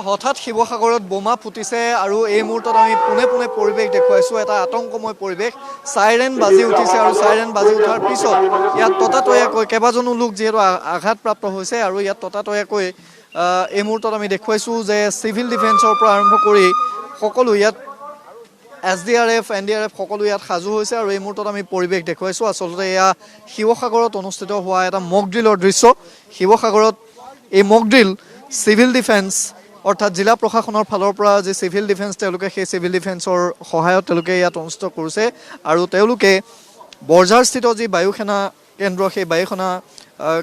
হঠাৎ শিৱসাগৰত বোমা ফুটিছে আৰু এই মুহূৰ্তত আমি পোনে পোনে পৰিৱেশ দেখুৱাইছোঁ এটা আতংকময় পৰিৱেশ চাইৰেন বাজি উঠিছে আৰু চাইৰেন বাজি উঠাৰ পিছত ইয়াত ততাতৈয়াকৈ কেইবাজনো লোক যিহেতু আঘাতপ্ৰাপ্ত হৈছে আৰু ইয়াত ততাতৈয়াকৈ এই মুহূৰ্তত আমি দেখুৱাইছোঁ যে চিভিল ডিফেন্সৰ পৰা আৰম্ভ কৰি সকলো ইয়াত SDRF NDRF সকলো ইয়াত সাজু হৈছে আৰু এই মুহূৰ্তত আমি পৰিৱেশ দেখুৱাইছোঁ আচলতে এয়া শিৱসাগৰত অনুষ্ঠিত হোৱা এটা মক ড্ৰিলৰ দৃশ্য শিৱসাগৰত এই মক ড্ৰিল চিভিল ডিফেন্স অৰ্থাৎ জিলা প্ৰশাসনৰ ফালৰ পৰা যে চিভিল ডিফেন্স তেওঁলোকে সেই চিভিল ডিফেন্সৰ সহায়ত তেওঁলোকে ইয়াত অনুষ্ঠিত কৰিছে আৰু তেওঁলোকে বৰঝাৰস্থিত যি বায়ুসেনা কেন্দ্ৰ সেই বায়ুসেনা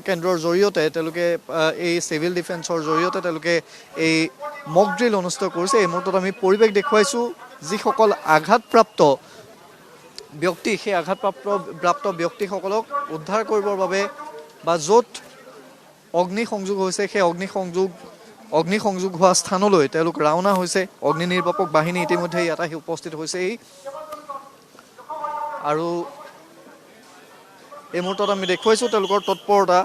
কেন্দ্ৰৰ জৰিয়তে তেওঁলোকে এই চিভিল ডিফেন্সৰ জৰিয়তে তেওঁলোকে এই মক ড্ৰিল অনুষ্ঠিত কৰিছে এই মুহূৰ্তত আমি পৰিৱেশ দেখুৱাইছোঁ যিসকল আঘাতপ্ৰাপ্ত ব্যক্তি সেই আঘাতপ্ৰাপ্ত ব্যক্তিসকলক উদ্ধাৰ কৰিবৰ বাবে বা য'ত অগ্নিসংযোগ হৈছে সেই অগ্নিসংযোগ হোৱা স্থানলৈ তেওঁলোক ৰাওনা হৈছে অগ্নি নিৰ্বাপক বাহিনী ইতিমধ্যে ইয়াত আহি উপস্থিত হৈছেহি আৰু এই মুহূৰ্তত আমি দেখুৱাইছোঁ তেওঁলোকৰ তৎপৰতা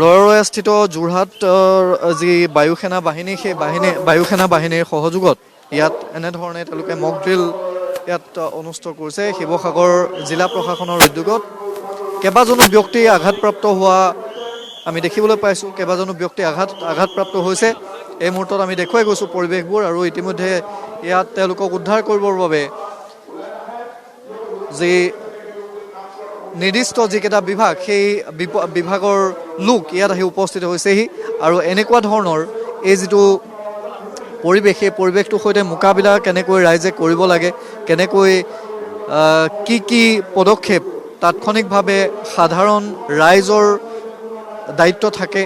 ৰয়স্থিত যোৰহাটৰ যি বায়ুসেনা বাহিনী সেই বায়ুসেনা বাহিনীৰ সহযোগত ইয়াত এনেধৰণে তেওঁলোকে মক ড্ৰিল ইয়াত অনুষ্ঠিত কৰিছে শিৱসাগৰ জিলা প্ৰশাসনৰ উদ্যোগত কেইবাজনো ব্যক্তি আঘাতপ্ৰাপ্ত হোৱা আমি দেখিবলৈ পাইছোঁ কেইবাজনো ব্যক্তি আঘাতপ্ৰাপ্ত হৈছে এই মুহূৰ্তত আমি দেখুৱাই গৈছোঁ পৰিৱেশবোৰ আৰু ইতিমধ্যে ইয়াত তেওঁলোকক উদ্ধাৰ কৰিবৰ বাবে যি নিৰ্দিষ্ট যিকেইটা বিভাগ সেই বিভাগৰ লোক ইয়াত আহি উপস্থিত হৈছেহি আৰু এনেকুৱা ধৰণৰ এই যিটো পৰিৱেশ সেই পৰিৱেশটোৰ সৈতে মোকাবিলা কেনেকৈ ৰাইজে কৰিব লাগে কেনেকৈ কি পদক্ষেপ তাৎক্ষণিকভাৱে সাধাৰণ ৰাইজৰ দায়িত্ব থাকে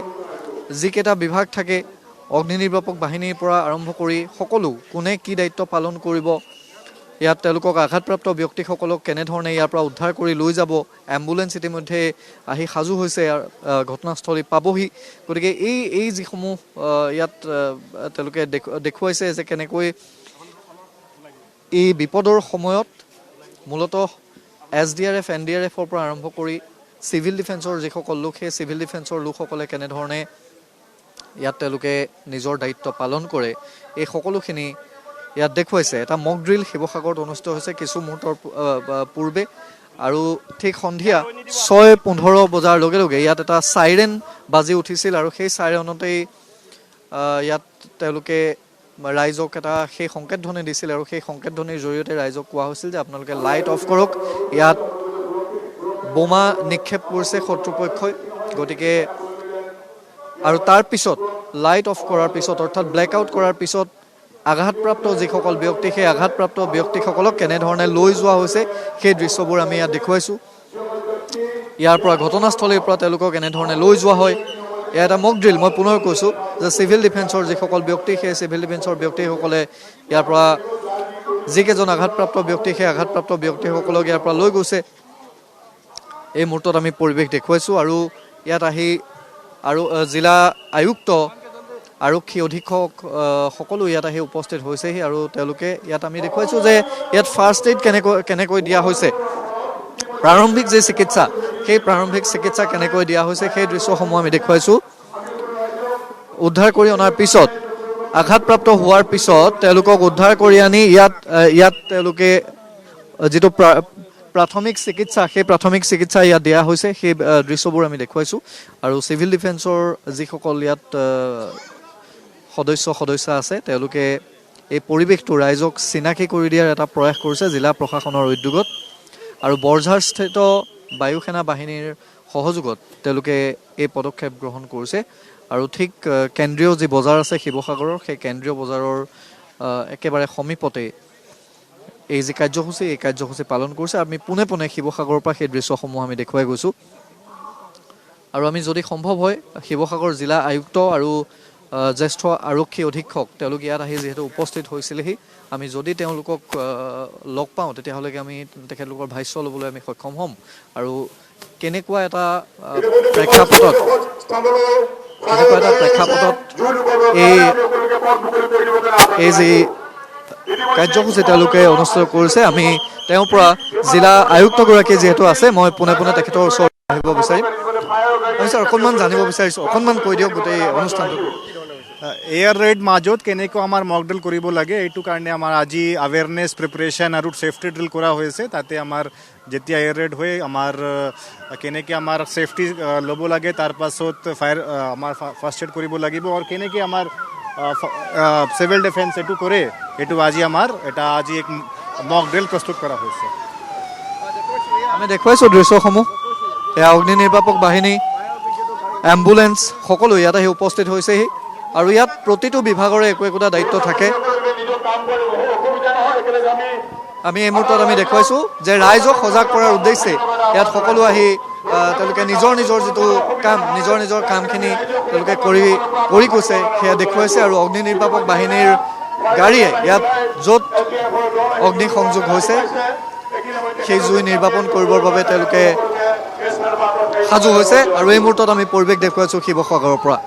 যিকেইটা বিভাগ থাকে অগ্নি নিৰ্বাপক বাহিনীৰ পৰা আৰম্ভ কৰি সকলো কোনে কি দায়িত্ব পালন কৰিব ইয়াত তেওঁলোকক আঘাতপ্ৰাপ্ত ব্যক্তিসকলক কেনেধৰণে ইয়াৰ পৰা উদ্ধাৰ কৰি লৈ যাব এম্বুলেন্স ইতিমধ্যে আহি সাজু হৈছে ঘটনাস্থলী পাবহি গতিকে এই যিসমূহ ইয়াত তেওঁলোকে দেখুৱাইছে যে কেনেকৈ এই বিপদৰ সময়ত মূলতঃ SDRF NDRFৰ পৰা আৰম্ভ কৰি চিভিল ডিফেন্সৰ যিসকল লোক সেই চিভিল ডিফেন্সৰ লোকসকলে কেনেধৰণে ইয়াত তেওঁলোকে নিজৰ দায়িত্ব পালন কৰে এই সকলোখিনি ইয়াত দেখুৱাইছে এটা মক ড্ৰিল শিৱসাগৰত অনুষ্ঠিত হৈছে কিছু মুহূৰ্তৰ পূৰ্বে আৰু ঠিক সন্ধিয়া 6:15 বজাৰ লগে লগে ইয়াত এটা চাইৰেন বাজি উঠিছিল আৰু সেই চাইৰেনতেই ইয়াত তেওঁলোকে ৰাইজক এটা সেই সংকেত ধ্বনি দিছিল আৰু সেই সংকেত ধ্বনিৰ জৰিয়তে ৰাইজক কোৱা হৈছিল যে আপোনালোকে লাইট অফ কৰক ইয়াত বোমা নিক্ষেপ কৰিছে শত্ৰুপক্ষই গতিকে আৰু তাৰ পিছত লাইট অফ কৰাৰ পিছত অৰ্থাৎ ব্লেক আউট কৰাৰ পিছত আঘাতপ্ৰাপ্ত যিসকল ব্যক্তি সেই আঘাতপ্ৰাপ্ত ব্যক্তিসকলক কেনেধৰণে লৈ যোৱা হৈছে সেই দৃশ্যবোৰ আমি ইয়াত দেখুৱাইছোঁ ইয়াৰ পৰা ঘটনাস্থলীৰ পৰা তেওঁলোকক এনেধৰণে লৈ যোৱা হয় এয়া এটা মক ড্ৰিল মই পুনৰ কৈছোঁ যে চিভিল ডিফেন্সৰ যিসকল ব্যক্তি সেই চিভিল ডিফেন্সৰ ব্যক্তিসকলে ইয়াৰ পৰা যিকেইজন আঘাতপ্ৰাপ্ত ব্যক্তি সেই আঘাতপ্ৰাপ্ত ব্যক্তিসকলক ইয়াৰ পৰা লৈ গৈছে এই মুহূৰ্তত আমি পৰিৱেশ দেখুৱাইছোঁ আৰু ইয়াত আহি আৰু জিলা আয়ুক্ত আৰক্ষী অধীক্ষক সকলো ইয়াত আহি উপস্থিত হৈছেহি আৰু তেওঁলোকে ইয়াত আমি দেখুৱাইছোঁ যে ইয়াত ফাৰ্ষ্ট এইড কেনেকৈ দিয়া হৈছে প্ৰাৰম্ভিক যে চিকিৎসা সেই প্ৰাৰম্ভিক চিকিৎসা কেনেকৈ দিয়া হৈছে সেই দৃশ্যসমূহ আমি দেখুৱাইছোঁ উদ্ধাৰ কৰি অনাৰ পিছত আঘাতপ্ৰাপ্ত হোৱাৰ পিছত তেওঁলোকক উদ্ধাৰ কৰি আনি ইয়াত তেওঁলোকে যিটো প্ৰাথমিক চিকিৎসা সেই প্ৰাথমিক চিকিৎসা ইয়াত দিয়া হৈছে সেই দৃশ্যবোৰ আমি দেখুৱাইছোঁ আৰু চিভিল ডিফেন্সৰ যিসকল ইয়াত সদস্য আছে তেওঁলোকে এই পৰিৱেশটো ৰাইজক চিনাকি কৰি দিয়াৰ এটা প্ৰয়াস কৰিছে জিলা প্ৰশাসনৰ উদ্যোগত আৰু বৰঝাৰস্থিত বায়ুসেনা বাহিনীৰ সহযোগত তেওঁলোকে এই পদক্ষেপ গ্ৰহণ কৰিছে আৰু ঠিক কেন্দ্ৰীয় যি বজাৰ আছে শিৱসাগৰৰ সেই কেন্দ্ৰীয় বজাৰৰ একেবাৰে সমীপতে এই যে কাৰ্যসূচী পালন কৰিছে। আমি পোনে পোনে শিৱসাগৰৰ পৰা সেই দৃশ্যসমূহ আমি দেখুৱাই গৈছোঁ। আৰু আমি যদি সম্ভৱ হয় শিৱসাগৰ জিলা আয়ুক্ত আৰু জ্যেষ্ঠ আৰক্ষী অধীক্ষক তেওঁলোক ইয়াত আহি যিহেতু উপস্থিত হৈছিলেহি, আমি যদি তেওঁলোকক লগ পাওঁ তেতিয়াহ'লে আমি তেখেতলোকৰ ভাষ্য ল'বলৈ আমি সক্ষম হ'ম। আৰু কেনেকুৱা এটা প্ৰেক্ষাপটত এই যি কাৰ্যসূচী তেওঁলোকে অনুষ্ঠিত কৰিছে, আমি তেওঁৰ পৰা জিলা আয়ুক্তগৰাকী যিহেতু আছে, মই পোনে পোনে তেখেতৰ ওচৰত আহিব বিচাৰিম। ছাৰ অকণমান জানিব বিচাৰিছোঁ, অকণমান কৈ দিয়ক গোটেই অনুষ্ঠানটো। এয়াৰ ৰেড মাজত কেনেকৈ আমাৰ মক ড্ৰিল কৰিব লাগে এইটো কাৰণে আমাৰ আজি আৱেৰনেছ প্ৰিপাৰেশ্যন আৰু ছেফটি ড্ৰিল কৰা হৈছে। তাতে আমাৰ যেতিয়া এয়াৰ ৰেড হয় আমাৰ কেনেকৈ আমাৰ ছেফটি ল'ব লাগে, তাৰপাছত আমাৰ ফাৰ্ষ্ট এড কৰিব লাগিব আৰু কেনেকৈ আমাৰ চিভিল ডিফেন্স এইটো কৰে, এইটো আজি আমাৰ আজি এক মক ড্ৰিল প্ৰস্তুত কৰা হৈছে। আমি দেখুৱাইছোঁ দৃশ্যসমূহ, এয়া অগ্নি নিৰ্বাপক বাহিনী, এম্বুলেঞ্চ সকলো ইয়াত আহি উপস্থিত হৈছেহি। আৰু ইয়াত প্ৰতিটো বিভাগৰে একোটা দায়িত্ব থাকে। আমি এই মুহূৰ্তত আমি দেখুৱাইছোঁ যে ৰাইজক সজাগ কৰাৰ উদ্দেশ্যে ইয়াত সকলো আহি তেওঁলোকে নিজৰ যিটো কাম, নিজৰ কামখিনি তেওঁলোকে কৰি গৈছে সেয়া দেখুৱাইছে। আৰু অগ্নি নিৰ্বাপক বাহিনীৰ গাড়ীয়ে ইয়াত য'ত অগ্নি সংযোগ হৈছে সেই জুই নিৰ্বাপন কৰিবৰ বাবে তেওঁলোকে সাজু হৈছে। আৰু এই মুহূৰ্তত আমি পৰিৱেশ দেখুৱাইছোঁ শিৱসাগৰৰ পৰা।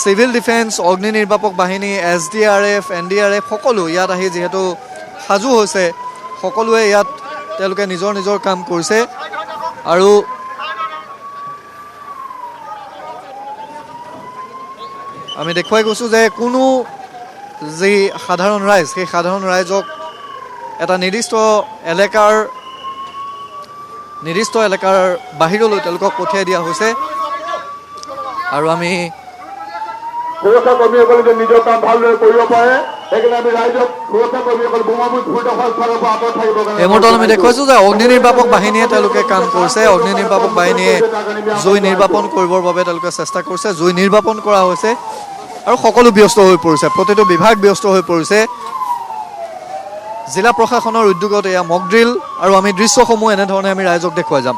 চিভিল ডিফেন্স, অগ্নি নিৰ্বাপক বাহিনী, SDRF, NDRF সকলো ইয়াত আহি যিহেতু সাজু হৈছে, সকলোৱে ইয়াত তেওঁলোকে নিজৰ কাম কৰিছে। আৰু আমি দেখুৱাই গৈছোঁ যে কোনো যি সাধাৰণ ৰাইজ, সেই সাধাৰণ ৰাইজক এটা নিৰ্দিষ্ট এলেকাৰ বাহিৰলৈ তেওঁলোকক পঠিয়াই দিয়া হৈছে। আৰু আমি সুৰক্ষা কৰ্মীসকলে নিজৰ কাম ভালদৰে কৰিব পাৰে, সেইকাৰণে আমি ৰাইজক সুৰক্ষা কৰ্মীসকল বোমাবোৰ ভূঁইডোখৰ ফালৰ পৰা আঁতৰত থাকিবৰ কাৰণে এই মুহূৰ্তত আমি দেখুৱাইছোঁ যে অগ্নি নিৰ্বাপক বাহিনীয়ে তেওঁলোকে কাম কৰিছে। অগ্নি নিৰ্বাপক বাহিনীয়ে জুই নিৰ্বাপন কৰিবৰ বাবে তেওঁলোকে চেষ্টা কৰিছে। জুই নিৰ্বাপন কৰা হৈছে আৰু সকলো ব্যস্ত হৈ পৰিছে, প্ৰতিটো বিভাগ ব্যস্ত হৈ পৰিছে। জিলা প্ৰশাসনৰ উদ্যোগত এয়া মক ড্ৰিল, আৰু আমি দৃশ্যসমূহ এনেধৰণে আমি ৰাইজক দেখুৱাই যাম।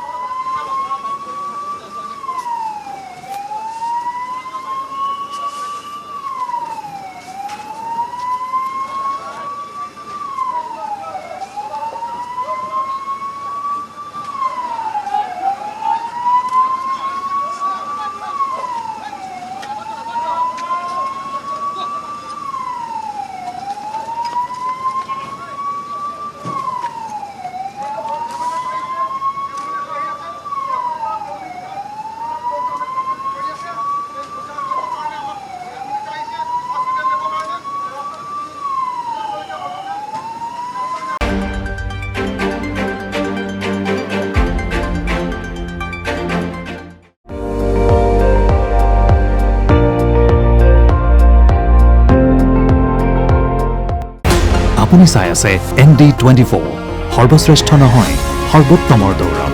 আপুনি চাই আছে ND24, সৰ্বশ্ৰেষ্ঠ নহয় সৰ্বোত্তমৰ দৌৰ।